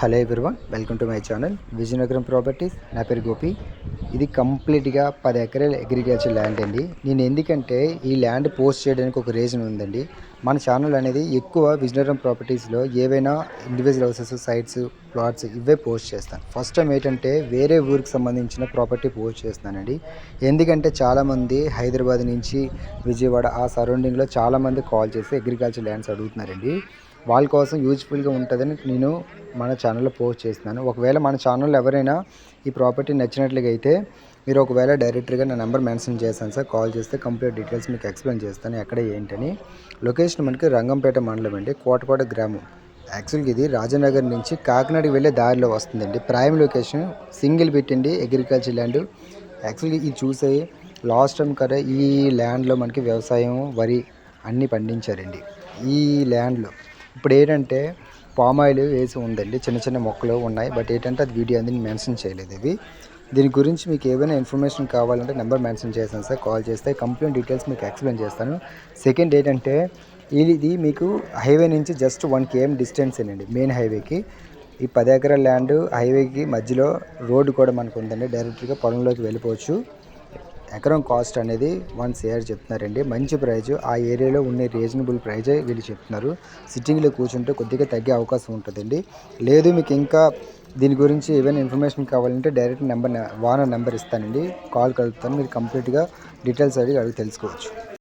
Hello everyone, welcome to my channel Vizianagaram properties. నా పేరు గోపి. ఇది కంప్లీట్గా 10 ఎకరాల అగ్రికల్చర్ ల్యాండ్ అండి. నేను ఎందుకంటే ఈ ల్యాండ్ పోస్ట్ చేయడానికి ఒక రీజన్ ఉందండి. మన ఛానల్ అనేది ఎక్కువ విజయనగరం ప్రాపర్టీస్లో ఏవైనా ఇండివిజువల్ హౌసెస్, సైట్స్, ప్లాట్స్ ఇవే పోస్ట్ చేస్తాను. ఫస్ట్ టైం ఏంటంటే వేరే ఊరికి సంబంధించిన ప్రాపర్టీ పోస్ట్ చేస్తున్నానండి. ఎందుకంటే చాలామంది హైదరాబాద్ నుంచి విజయవాడ ఆ సరౌండింగ్లో చాలామంది కాల్ చేసి అగ్రికల్చర్ ల్యాండ్స్ అడుగుతున్నారండి. వాళ్ళ కోసం యూజ్ఫుల్గా ఉంటుందని నేను మన ఛానల్లో పోస్ట్ చేస్తున్నాను. ఒకవేళ మన ఛానల్లో ఎవరైనా ఈ ప్రాపర్టీ నచ్చినట్లుగా అయితే మీరు ఒకవేళ డైరెక్ట్గా నా నెంబర్ మెన్షన్ చేస్తాను సార్. కాల్ చేస్తే కంప్లీట్ డీటెయిల్స్ మీకు ఎక్స్ప్లెయిన్ చేస్తాను ఎక్కడ ఏంటని. లొకేషన్ మనకి రంగంపేట మండలం అండి, కోటపాడ గ్రామం. యాక్చువల్గా ఇది రాజనగర్ నుంచి కాకినాడకి వెళ్ళే దారిలో వస్తుందండి. ప్రైమ్ లొకేషన్, సింగిల్ పెట్టండి అగ్రికల్చర్ ల్యాండ్. యాక్చువల్గా ఇది చూసే లాస్ట్ టైం కదా ఈ ల్యాండ్లో మనకి వ్యవసాయం, వరి అన్నీ పండించారండి. ఈ ల్యాండ్లో ఇప్పుడు ఏంటంటే పామ్ ఆయిల్ వేసి ఉందండి, చిన్న చిన్న మొక్కలు ఉన్నాయి. బట్ ఏంటంటే అది వీడియో అనేది మెన్షన్ చేయలేదు. ఇది దీని గురించి మీకు ఏమైనా ఇన్ఫర్మేషన్ కావాలంటే నెంబర్ మెన్షన్ చేస్తాను సార్. కాల్ చేస్తే కంప్లీట్ డీటెయిల్స్ మీకు ఎక్స్ప్లెయిన్ చేస్తాను. సెకండ్ ఏంటంటే ఇది మీకు హైవే నుంచి జస్ట్ 1 km డిస్టెన్స్ అండి మెయిన్ హైవేకి. ఈ 10 ఎకరాల ల్యాండ్ హైవేకి మధ్యలో రోడ్డు కూడా మనకు ఉందండి. డైరెక్ట్గా పొలంలోకి వెళ్ళిపోవచ్చు. ఎకరం కాస్ట్ అనేది 1 CR చెప్తున్నారండి. మంచి ప్రైజ్, ఆ ఏరియాలో ఉన్న రీజనబుల్ ప్రైజే వీళ్ళు చెప్తున్నారు. సిట్టింగ్లో కూర్చుంటే కొద్దిగా తగ్గే అవకాశం ఉంటుందండి. లేదు మీకు ఇంకా దీని గురించి ఏమైనా ఇన్ఫర్మేషన్ కావాలంటే డైరెక్ట్ ఓనర్ నెంబర్ ఇస్తానండి. కాల్ కలుపుతాను, మీరు కంప్లీట్గా డీటెయిల్స్ అడిగి తెలుసుకోవచ్చు.